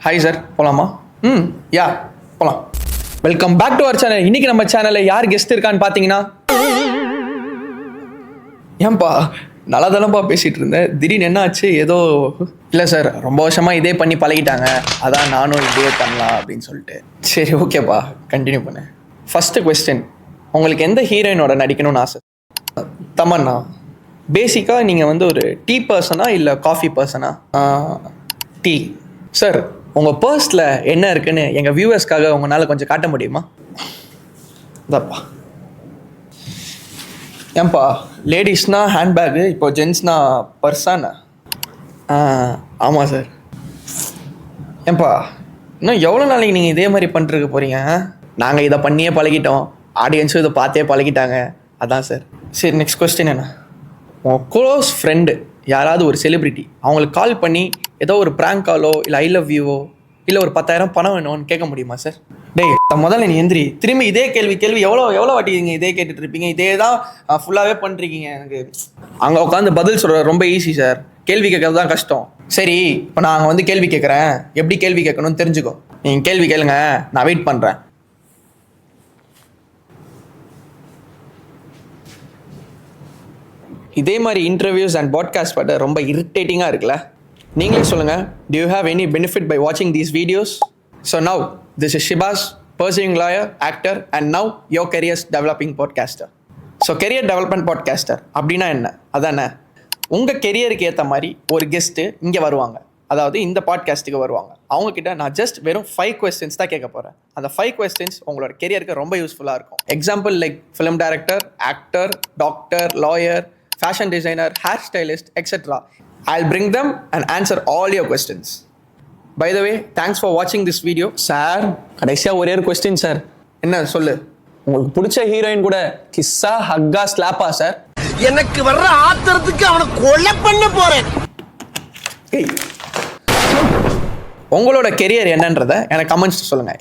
Hi sir, போகலாமா? Yeah போகலாம். Welcome back to our channel. இன்னைக்கு நம்ம சேனலில் யார் கெஸ்ட் இருக்கான்னு பார்த்தீங்கன்னா, ஏன்பா நல்லா தானப்பா பேசிகிட்டு இருந்தேன், திடீர்னு என்ன ஆச்சு? ஏதோ இல்லை சார், ரொம்ப வருஷமாக இதே பண்ணி பழகிட்டாங்க, அதான் நானும் இதே பண்ணலாம் அப்படின்னு சொல்லிட்டு. சரி ஓகேப்பா, கண்டினியூ பண்ணு. ஃபஸ்ட்டு கொஸ்டின், உங்களுக்கு எந்த ஹீரோயினோட நடிக்கணும்னு ஆசை? தமன்னா. பேசிக்காக நீங்கள் வந்து ஒரு டீ பர்சனா இல்லை காஃபி பர்சனா? டீ. சார், உங்கள் பர்ஸில் என்ன இருக்குன்னு எங்கள் வியூவர்ஸ்க்காக உங்களால் கொஞ்சம் காட்ட முடியுமா? இதாப்பா. ஏன்பா, லேடிஸ்னா ஹேண்ட்பேக்கு, இப்போ ஜென்ஸ்னா பர்ஸாண்ணா? ஆமாம் சார். ஏன்பா, இன்னும் எவ்வளோ நாளைக்கு நீங்கள் இதே மாதிரி பண்ணிருக்க போகிறீங்க? நாங்கள் இதை பண்ணியே பழகிட்டோம், ஆடியன்ஸும் இதை பார்த்தே பழகிட்டாங்க, அதான் சார். சரி, நெக்ஸ்ட் கொஸ்டின் என்ன? உங்கள் க்ளோஸ் ஃப்ரெண்டு யாராவது ஒரு செலிப்ரிட்டி அவங்களுக்கு கால் பண்ணி ஏதோ ஒரு ப்ராங்க் காலோ இல்லை ஐ லவ் யூவோ இல்லை ஒரு 10,000 பணம் வேணும்னு கேட்க முடியுமா சார்? டேய், முதல்ல நீ எந்திரி. திரும்பி இதே கேள்வி எவ்வளோ வாட்டி நீங்கள் இதே கேட்டுட்டு இருப்பீங்க, இதே தான் ஃபுல்லாகவே பண்ணிருக்கீங்க. எனக்கு அங்கே உட்காந்து பதில் சொல்கிற ரொம்ப ஈஸி சார், கேள்வி கேட்கறது தான் கஷ்டம். சரி, இப்போ நான் வந்து கேள்வி கேட்குறேன், எப்படி கேள்வி கேட்கணும்னு தெரிஞ்சுக்கோ. நீங்கள் கேள்வி கேளுங்க, நான் வெயிட் பண்ணுறேன். இதே மாதிரி இன்டர்வியூஸ் அண்ட் பாட்காஸ்ட் பாட்டு ரொம்ப இரிட்டேட்டிங்காக இருக்குல்ல? நீங்களே சொல்லுங்கள், do you have any benefit by watching these videos? So now, this is Shibas, pursuing lawyer, actor, and now your career's developing podcaster. So career development podcaster அப்படின்னா என்ன? அதானே, உங்கள் கெரியருக்கு ஏற்ற மாதிரி ஒரு கெஸ்ட்டு இங்கே வருவாங்க, அதாவது இந்த பாட்காஸ்ட்டுக்கு வருவாங்க. அவங்கக்கிட்ட நான் ஜஸ்ட் வெறும் 5 questions தான் கேட்க போகிறேன். அந்த 5 questions உங்களோட கெரியருக்கு ரொம்ப யூஸ்ஃபுல்லாக இருக்கும். Example like film director, actor, doctor, lawyer, fashion designer, hairstylist, etc. I'll bring them and answer all your questions. By the way, thanks for watching this video. Sir, கடைசியா ஒரே ஒரு கொஸ்டின் சார். என்ன சொல்லு? உங்களுக்கு பிடிச்ச ஹீரோயின் கூட கிஸ்ஸா, hakka, ஸ்லாப்பா sir? எனக்கு வர்ற ஆத்திரத்துக்கு அவனை கொலை பண்ண போறேன். உங்களோட கெரியர் என்னன்றதை எனக்கு கமெண்ட்ஸ் சொல்லுங்க.